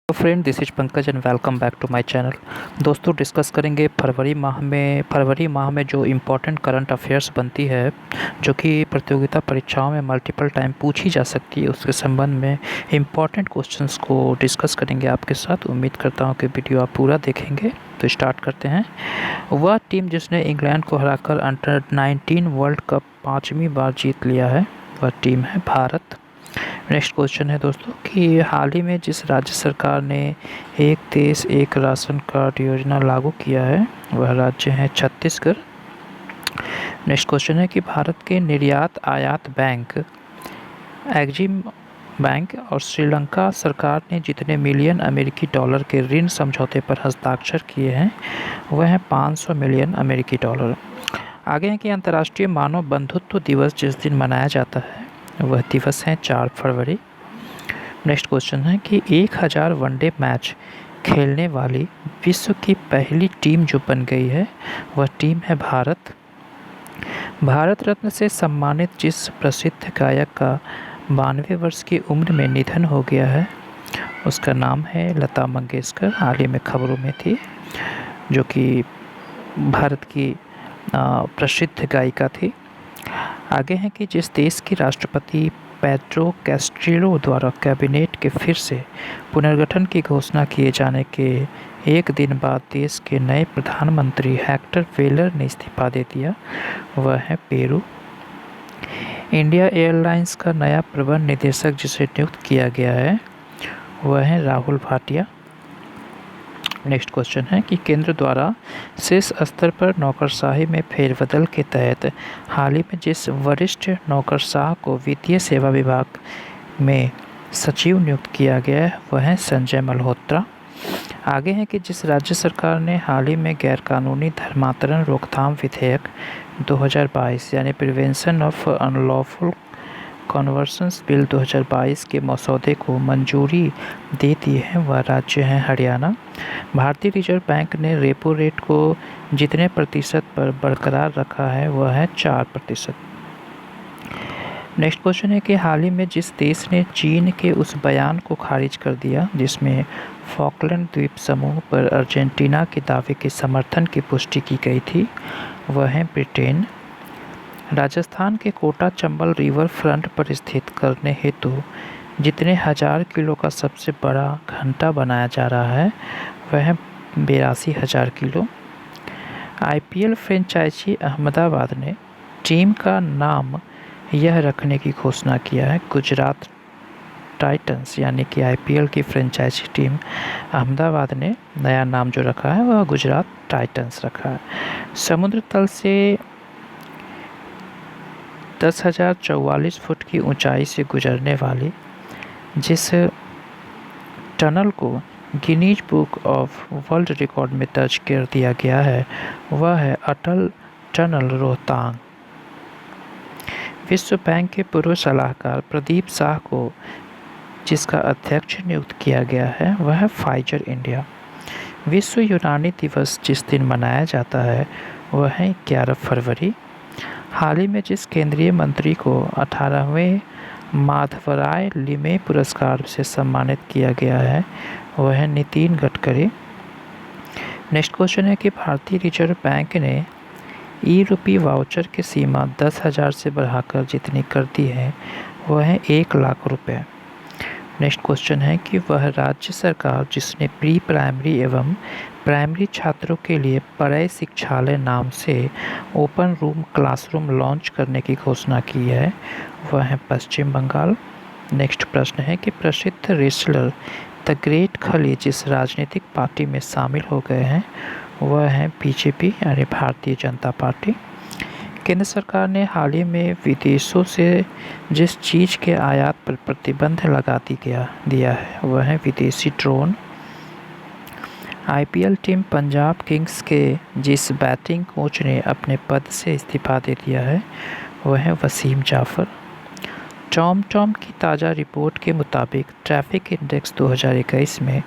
Friend, this is Pankaj and welcome back to my channel. दोस्तों, discuss करेंगे फरवरी माह में जो इम्पोर्टेंट करंट अफेयर्स बनती है, जो कि प्रतियोगिता परीक्षाओं में मल्टीपल टाइम पूछी जा सकती है। उसके संबंध में इम्पोर्टेंट क्वेश्चंस को डिस्कस करेंगे आपके साथ। उम्मीद करता हूँ कि वीडियो आप पूरा देखेंगे। तो स्टार्ट करते हैं। वह टीम जिसने इंग्लैंड को हराकर अंडर 19 वर्ल्ड कप 5वीं बार जीत लिया है, वह टीम है भारत। नेक्स्ट क्वेश्चन है दोस्तों कि हाल ही में जिस राज्य सरकार ने एक देश एक राशन कार्ड योजना लागू किया है, वह राज्य है छत्तीसगढ़। नेक्स्ट क्वेश्चन है कि भारत के निर्यात आयात बैंक एग्जिम बैंक और श्रीलंका सरकार ने जितने मिलियन अमेरिकी डॉलर के ऋण समझौते पर हस्ताक्षर किए हैं, वह हैं 500 मिलियन अमेरिकी डॉलर। आगे है कि अंतर्राष्ट्रीय मानव बंधुत्व दिवस जिस दिन मनाया जाता है, वह दिवस है 4 फरवरी। नेक्स्ट क्वेश्चन है कि 1000 वनडे मैच खेलने वाली विश्व की पहली टीम जो बन गई है, वह टीम है भारत। भारत रत्न से सम्मानित जिस प्रसिद्ध गायक का 92 वर्ष की उम्र में निधन हो गया है, उसका नाम है लता मंगेशकर। हाल ही में खबरों में थी, जो कि भारत की प्रसिद्ध गायिका थी। आगे है कि जिस देश की राष्ट्रपति पेड्रो कैस्ट्रिलो द्वारा कैबिनेट के फिर से पुनर्गठन की घोषणा किए जाने के एक दिन बाद देश के नए प्रधानमंत्री हेक्टर वेलर ने इस्तीफा दे दिया, वह है पेरू। इंडिया एयरलाइंस का नया प्रबंध निदेशक जिसे नियुक्त किया गया है, वह है राहुल भाटिया। नेक्स्ट क्वेश्चन है कि केंद्र द्वारा शीर्ष स्तर पर नौकरशाही में फेरबदल के तहत हाल ही में जिस वरिष्ठ नौकरशाह को वित्तीय सेवा विभाग में सचिव नियुक्त किया गया है, वह है संजय मल्होत्रा। आगे है कि जिस राज्य सरकार ने हाल ही में गैरकानूनी धर्मांतरण रोकथाम विधेयक 2022 यानी prevention of unlawful conversions bill 2022 के मसौदे को मंजूरी दे दी है, वह राज्य है हरियाणा। भारतीय रिजर्व बैंक ने रेपो रेट को जितने प्रतिशत पर बरकरार रखा है, वह है 4%। नेक्स्ट क्वेश्चन है कि हाल ही में जिस देश ने चीन के उस बयान को खारिज कर दिया जिसमें फॉकलैंड द्वीप समूह पर अर्जेंटीना के दावे के समर्थन की पुष्टि की गई थी, वह है ब्रिटेन। राजस्थान के कोटा चंबल रिवर फ्रंट पर स्थित करने हेतु जितने 1000 किलो का सबसे बड़ा घंटा बनाया जा रहा है, वह है 82,000 किलो। आईपीएल फ्रेंचाइजी अहमदाबाद ने टीम का नाम यह रखने की घोषणा किया है गुजरात टाइटंस, यानी कि आईपीएल की फ्रेंचाइजी टीम अहमदाबाद ने नया नाम जो रखा है, वह गुजरात टाइटंस रखा है। समुद्र तल से 10,044 फुट की ऊंचाई से गुजरने वाली जिस टनल को Guinness book of world record में दर्ज कर दिया गया है, वह है अटल टनल रोहतांग। विश्व बैंक के पूर्व सलाहकार प्रदीप शाह को जिसका अध्यक्ष नियुक्त किया गया है, वह है फाइजर इंडिया। विश्व यूनानी दिवस जिस दिन मनाया जाता है, वह है 11 फरवरी। हाल ही में जिस केंद्रीय मंत्री को 18वें माधवराय लिमे पुरस्कार से सम्मानित किया गया है, वह है नितिन गडकरी। नेक्स्ट क्वेश्चन है कि भारतीय रिजर्व बैंक ने ई-रुपी वाउचर की सीमा 10,000 से बढ़ाकर जितनी कर दी है, वह है 1 लाख रुपये। नेक्स्ट क्वेश्चन है कि वह राज्य सरकार जिसने प्री प्राइमरी एवं प्राइमरी छात्रों के लिए परय शिक्षालय नाम से ओपन रूम क्लासरूम लॉन्च करने की घोषणा की है, वह है पश्चिम बंगाल। नेक्स्ट प्रश्न है कि प्रसिद्ध रेसलर द ग्रेट खली जिस राजनीतिक पार्टी में शामिल हो गए हैं, वह है बीजेपी यानी भारतीय जनता पार्टी। केंद्र सरकार ने हाल ही में विदेशों से जिस चीज़ के आयात पर प्रतिबंध लगा दिया है, वह है विदेशी drone. IPL team Punjab Kings के जिस बैटिंग कोच ने अपने पद से इस्तीफा दे दिया है, वह है वसीम जाफर। टॉम की ताज़ा रिपोर्ट के मुताबिक ट्रैफिक इंडेक्स 2021 में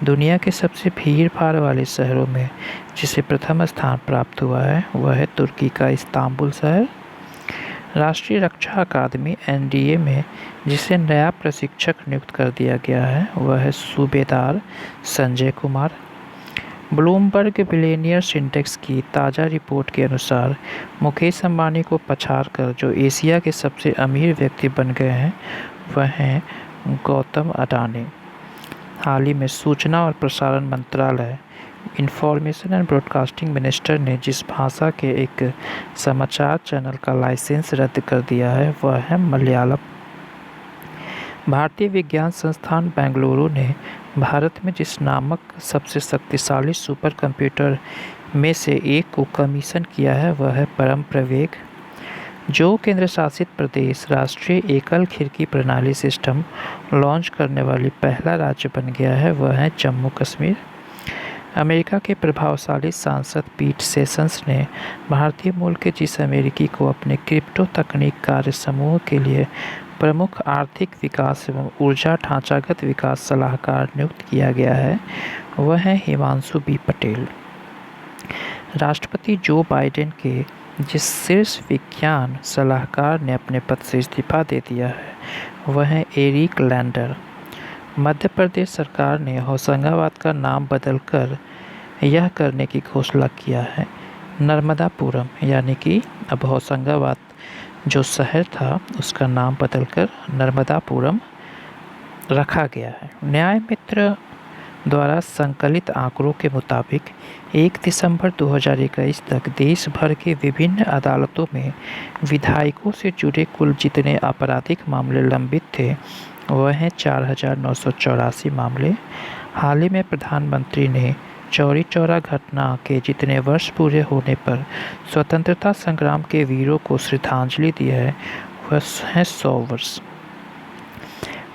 दुनिया के सबसे भीड़ भाड़ वाले शहरों में जिसे प्रथम स्थान प्राप्त हुआ है, वह है तुर्की का इस्तांबुल शहर। राष्ट्रीय रक्षा अकादमी एनडीए में जिसे नया प्रशिक्षक नियुक्त कर दिया गया है वह है सूबेदार Sanjay Kumar. Bloomberg billionaires index की ताज़ा रिपोर्ट के अनुसार मुकेश अंबानी को पछाड़कर जो एशिया के सबसे अमीर व्यक्ति बन गए हैं वह हैं गौतम अडानी। हाल ही में सूचना और प्रसारण मंत्रालय इंफॉर्मेशन एंड ब्रॉडकास्टिंग मिनिस्टर ने जिस भाषा के एक समाचार चैनल का लाइसेंस रद्द कर दिया है वह है मलयालम। भारतीय विज्ञान संस्थान बेंगलुरु ने भारत में जिस नामक सबसे शक्तिशाली सुपर कंप्यूटर में से एक को कमीशन किया है वह है परम प्रवेग। जो केंद्र शासित प्रदेश राष्ट्रीय एकल खिड़की प्रणाली सिस्टम लॉन्च करने वाली पहला राज्य बन गया है वह है जम्मू कश्मीर। अमेरिका के प्रभावशाली सांसद पीट सेशंस ने भारतीय मूल के जिस अमेरिकी को अपने क्रिप्टो तकनीक कार्य समूह के लिए प्रमुख आर्थिक विकास एवं ऊर्जा ढांचागत विकास सलाहकार नियुक्त किया गया है वह है हिमांशु बी पटेल। राष्ट्रपति जो बाइडेन के जिस शीर्ष विज्ञान सलाहकार ने अपने पद से इस्तीफा दे दिया है वह है एरिक लैंडर। मध्य प्रदेश सरकार ने होशंगाबाद का नाम बदलकर यह करने की घोषणा किया है नर्मदापुरम, यानी कि अब होशंगाबाद जो शहर था उसका नाम बदलकर नर्मदापुरम रखा गया है। न्याय मित्र द्वारा संकलित आंकड़ों के मुताबिक 1 दिसंबर 2021 तक देश भर के विभिन्न अदालतों में विधायकों से जुड़े कुल जितने आपराधिक मामले लंबित थे वह हैं 4,984 मामले। हाल ही में प्रधानमंत्री ने चौरी चौरा घटना के जितने वर्ष पूरे होने पर स्वतंत्रता संग्राम के वीरों को श्रद्धांजलि दी है वह है 100 वर्ष।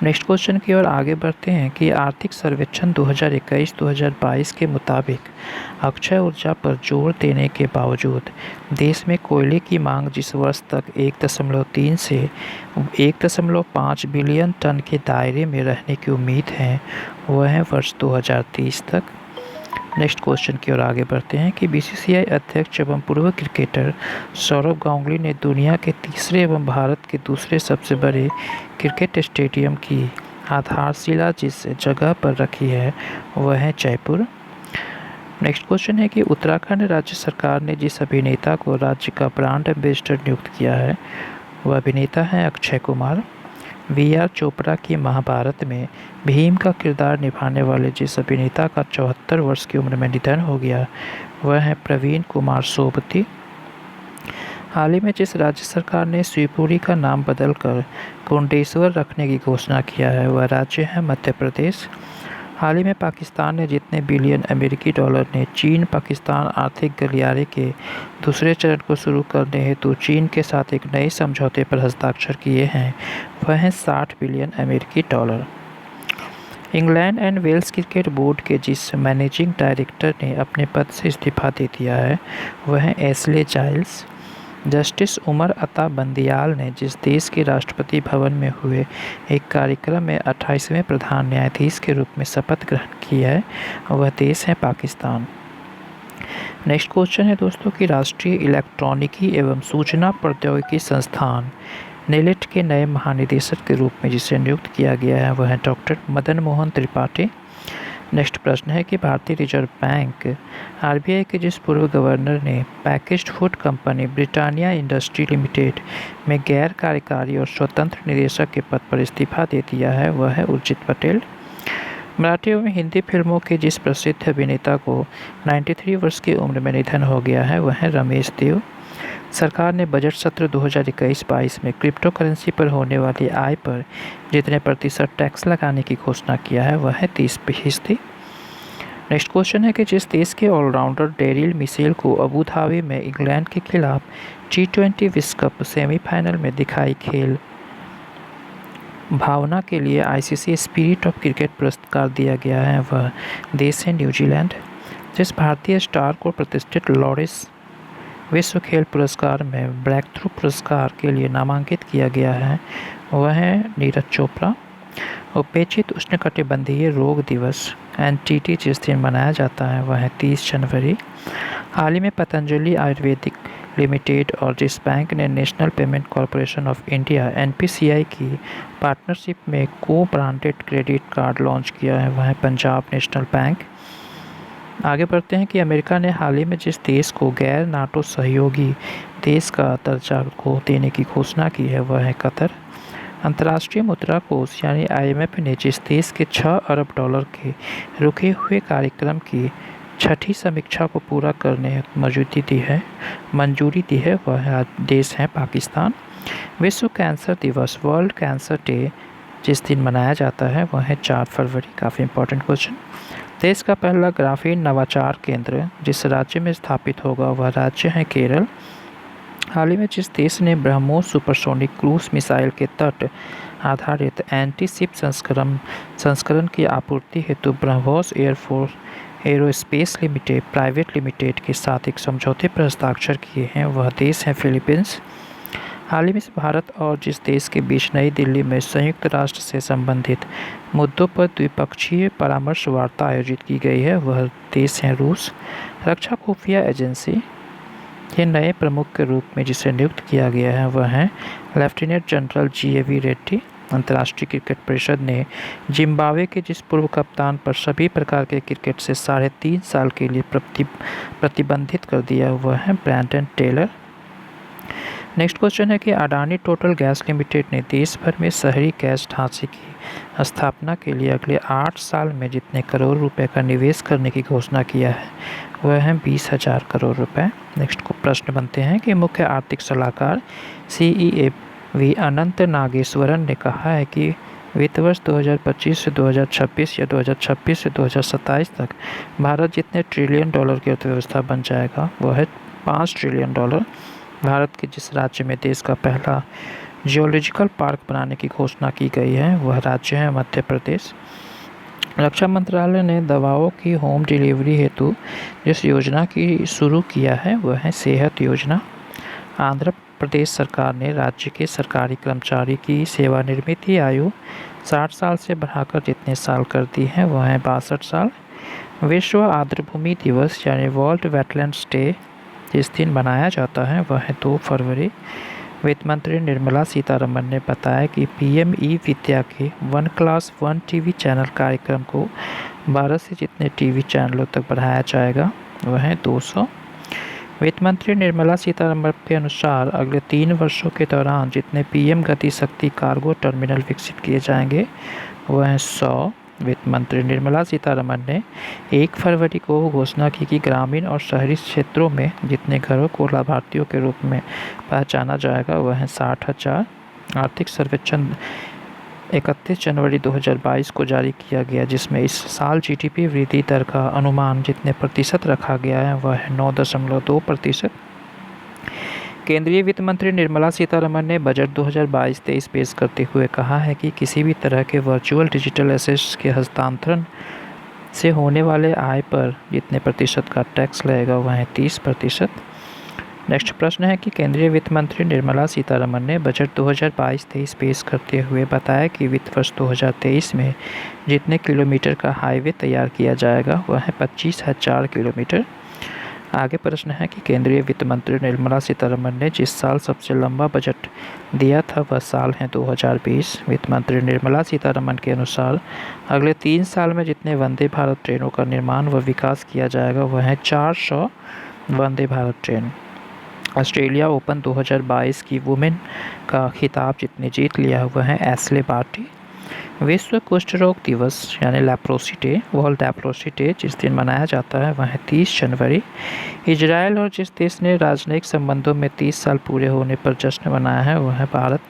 नेक्स्ट क्वेश्चन की ओर आगे बढ़ते हैं कि आर्थिक सर्वेक्षण 2021-2022 के मुताबिक अक्षय ऊर्जा पर जोर देने के बावजूद देश में कोयले की मांग जिस वर्ष तक 1.3 से 1.5 बिलियन टन के दायरे में रहने की उम्मीद है वह है वर्ष 2030 तक। नेक्स्ट क्वेश्चन की ओर आगे बढ़ते हैं कि बीसीसीआई अध्यक्ष एवं पूर्व क्रिकेटर सौरव गांगुली ने दुनिया के तीसरे एवं भारत के दूसरे सबसे बड़े क्रिकेट स्टेडियम की आधारशिला जिस जगह पर रखी है वह है जयपुर। नेक्स्ट क्वेश्चन है कि उत्तराखंड राज्य सरकार ने जिस अभिनेता को राज्य का ब्रांड एम्बेसडर नियुक्त किया है वह अभिनेता है अक्षय कुमार। वीआर चोपड़ा की महाभारत में भीम का किरदार निभाने वाले जिस अभिनेता का 74 वर्ष की उम्र में निधन हो गया वह है प्रवीण कुमार सोबती। हाल ही में जिस राज्य सरकार ने शिवपुरी का नाम बदलकर कुंडेश्वर रखने की घोषणा किया है वह राज्य है मध्य प्रदेश। हाल ही में पाकिस्तान ने जितने बिलियन अमेरिकी डॉलर ने चीन पाकिस्तान आर्थिक गलियारे के दूसरे चरण को शुरू करने हेतु चीन के साथ एक नए समझौते पर हस्ताक्षर किए हैं वह हैं 60 बिलियन अमेरिकी dollar. England and Wales cricket board के जिस मैनेजिंग डायरेक्टर ने अपने पद से इस्तीफा दे दिया है वह है Astley Giles. Justice Umar Ata Bandial ने जिस देश के राष्ट्रपति भवन में हुए एक कार्यक्रम में 28वें प्रधान न्यायाधीश के रूप में शपथ ग्रहण की है वह देश है पाकिस्तान। नेक्स्ट क्वेश्चन है दोस्तों कि राष्ट्रीय इलेक्ट्रॉनिकी एवं सूचना प्रौद्योगिकी संस्थान नेलेट के नए महानिदेशक के रूप में जिसे नियुक्त किया गया है वह है डॉक्टर मदन मोहन त्रिपाठी। नेक्स्ट प्रश्न है कि भारतीय रिजर्व बैंक आरबीआई के जिस पूर्व गवर्नर ने packaged food company Britannia industry limited में गैर कार्यकारी और स्वतंत्र निदेशक के पद पर इस्तीफा दे दिया है वह है उर्जित पटेल। मराठी एवं हिंदी फिल्मों के जिस प्रसिद्ध अभिनेता को 93 वर्ष की उम्र में निधन हो गया है वह है रमेश देव। सरकार ने बजट सत्र 2021-22 में क्रिप्टो करेंसी पर होने वाली आय पर जितने प्रतिशत टैक्स लगाने की घोषणा किया है वह है 30%। नेक्स्ट क्वेश्चन है कि जिस देश के ऑलराउंडर डेरिल मिशेल को अबू धाबी में इंग्लैंड के खिलाफ T20 विश्व कप सेमीफाइनल में दिखाई खेल भावना के लिए आईसीसी स्पिरिट ऑफ क्रिकेट पुरस्कार दिया गया है वह देश है न्यूजीलैंड। जिस भारतीय स्टार को प्रतिष्ठित लॉरेंस विश्व खेल पुरस्कार में ब्रेक थ्रू पुरस्कार के लिए नामांकित किया गया है वह है नीरज चोपड़ा। उपेक्षित उष्णकटिबंधीय रोग दिवस एनटीटी जिस दिन मनाया जाता है वह है 30 जनवरी। हाल ही में पतंजलि आयुर्वेदिक लिमिटेड और जिस बैंक ने national payment corporation of India (NPCI) की पार्टनरशिप में को-ब्रांडेड क्रेडिट कार्ड लॉन्च किया है, वह है पंजाब नेशनल बैंक। आगे बढ़ते हैं कि अमेरिका ने हाल ही में जिस देश को गैर नाटो सहयोगी देश का दर्जा को देने की घोषणा की है, वह है कतर। अंतर्राष्ट्रीय मुद्रा कोष यानी आईएमएफ ने जिस देश के 6 अरब डॉलर के रुके हुए कार्यक्रम की छठी समीक्षा को पूरा करने मंजूरी दी है, वह देश है पाकिस्तान। विश्व कैंसर दिवस वर्ल्ड कैंसर डे जिस दिन मनाया जाता है, वह है 4 फरवरी। काफ़ी इंपॉर्टेंट क्वेश्चन। देश का पहला ग्राफीन नवाचार केंद्र जिस राज्य में स्थापित होगा, वह राज्य है केरल। हाल ही में जिस देश ने ब्रह्मोस सुपरसोनिक क्रूज मिसाइल के तट आधारित एंटी-शिप संस्करण की आपूर्ति हेतु ब्रह्मोस एरोस्पेस प्राइवेट लिमिटेड के साथ एक समझौते पर हस्ताक्षर किए हैं, वह देश है फिलीपींस। हाल ही में भारत और जिस देश के बीच नई दिल्ली में संयुक्त राष्ट्र से संबंधित मुद्दों पर द्विपक्षीय परामर्श वार्ता आयोजित की गई है, वह देश है रूस। रक्षा खुफिया एजेंसी के नए प्रमुख के रूप में जिसे नियुक्त किया गया है, वह है लेफ्टिनेंट जनरल GAV रेड्डी। अंतर्राष्ट्रीय क्रिकेट परिषद ने जिम्बाब्वे के जिस पूर्व कप्तान पर सभी प्रकार के क्रिकेट से 3.5 साल के लिए प्रतिबंधित कर दिया, वह है ब्रैंडन टेलर। नेक्स्ट क्वेश्चन है कि अडानी टोटल गैस लिमिटेड ने देश भर में शहरी गैस ढांचे की स्थापना के लिए अगले 8 साल में जितने करोड़ रुपए का निवेश करने की घोषणा किया है, वह है 20,000 करोड़ रुपए। नेक्स्ट को प्रश्न बनते हैं कि मुख्य आर्थिक सलाहकार CEAV अनंत नागेश्वरन ने कहा है कि वित्त वर्ष 2025 से 2026 या 2026 से 2027 तक भारत जितने ट्रिलियन डॉलर की अर्थव्यवस्था बन जाएगा, वह है 5 ट्रिलियन डॉलर। भारत के जिस राज्य में देश का पहला जियोलॉजिकल पार्क बनाने की घोषणा की गई है, वह राज्य है मध्य प्रदेश। रक्षा मंत्रालय ने दवाओं की होम डिलीवरी हेतु जिस योजना की शुरू किया है, वह है सेहत योजना। आंध्र प्रदेश सरकार ने राज्य के सरकारी कर्मचारी की सेवानिवृत्ति आयु 60 साल से बढ़ाकर जितने साल कर दी है, वह है 62 साल। विश्व आर्द्रभूमि दिवस यानी वर्ल्ड वेटलैंड्स डे जिस दिन मनाया जाता है, वह है 2 फरवरी। वित्त मंत्री निर्मला सीतारमण ने बताया कि PM ई-विद्या के 1 क्लास 1 टीवी चैनल कार्यक्रम को 12 से जितने टीवी चैनलों तक बढ़ाया जाएगा, वह है 200। वित्त मंत्री निर्मला सीतारमण के अनुसार अगले 3 वर्षों के दौरान जितने PM गति शक्ति कार्गो टर्मिनल विकसित किए जाएंगे, वह है 100। वित्त मंत्री निर्मला सीतारमण ने 1 फरवरी को घोषणा की कि ग्रामीण और शहरी क्षेत्रों में जितने घरों को लाभार्थियों के रूप में पहचाना जाएगा, वह है 60,000। आर्थिक सर्वेक्षण 31 जनवरी 2022 को जारी किया गया, जिसमें इस साल GDP वृद्धि दर का अनुमान जितने प्रतिशत रखा गया है, वह है 9.2%। केंद्रीय वित्त मंत्री निर्मला सीतारमण ने बजट 2022-23 पेश करते हुए कहा है कि किसी भी तरह के वर्चुअल डिजिटल एसेट्स के हस्तांतरण से होने वाले आय पर जितने प्रतिशत का टैक्स लगेगा, वह है 30%। नेक्स्ट प्रश्न है कि केंद्रीय वित्त मंत्री निर्मला सीतारमण ने बजट 2022-23 पेश करते हुए बताया कि वित्त वर्ष 2023 में जितने किलोमीटर का हाईवे तैयार किया जाएगा, वह है 25,000 किलोमीटर। आगे प्रश्न है कि केंद्रीय वित्त मंत्री निर्मला सीतारमण ने जिस साल सबसे लंबा बजट दिया था, वह साल है 2020। वित्त मंत्री निर्मला सीतारमण के अनुसार अगले 3 साल में जितने वंदे भारत ट्रेनों का निर्माण व विकास किया जाएगा, वह है 400 Vande Bharat train. Australia open 2022 की वुमेन का खिताब जितने जीत लिया हुआ है एशले बार्टी। विश्व कुष्ठ रोग दिवस यानी leprosy day world leprosy day जिस दिन मनाया जाता है, वह है 30 जनवरी। इजराइल और जिस देश ने राजनयिक संबंधों में 30 साल पूरे होने पर जश्न मनाया है, वह है भारत।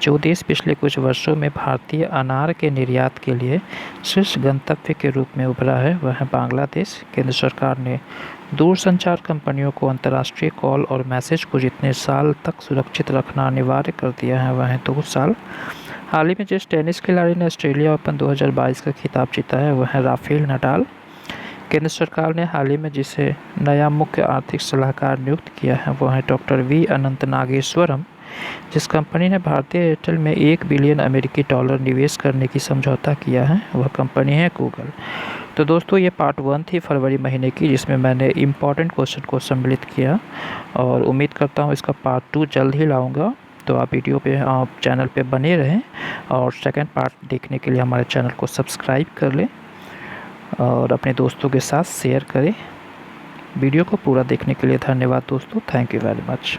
जो देश पिछले कुछ वर्षों में भारतीय अनार के निर्यात के लिए शीर्ष गंतव्य के रूप में उभरा है, वह है बांग्लादेश। केंद्र सरकार ने दूरसंचार कंपनियों को अंतर्राष्ट्रीय कॉल और मैसेज को जितने साल तक सुरक्षित रखना अनिवार्य कर दिया है, वह है 2 साल। हाल ही में जिस टेनिस खिलाड़ी ने ऑस्ट्रेलिया ओपन 2022 का खिताब जीता है, वह है राफेल नडाल। केंद्र सरकार ने हाल ही में जिसे नया मुख्य आर्थिक सलाहकार नियुक्त किया है, वह है डॉक्टर V अनंत नागेश्वरम। जिस कंपनी ने भारतीय एयरटेल में 1 बिलियन अमेरिकी डॉलर निवेश करने की समझौता किया है वह कंपनी है गूगल। तो दोस्तों ये पार्ट 1 थी फरवरी महीने की, जिसमें मैंने इम्पॉर्टेंट क्वेश्चन को सम्मिलित किया और उम्मीद करता हूँ इसका पार्ट 2 जल्द ही लाऊंगा। तो आप वीडियो पे आप चैनल पे बने रहें और सेकंड पार्ट देखने के लिए हमारे चैनल को सब्सक्राइब कर लें और अपने दोस्तों के साथ शेयर करें। वीडियो को पूरा देखने के लिए धन्यवाद दोस्तों। Thank you very much.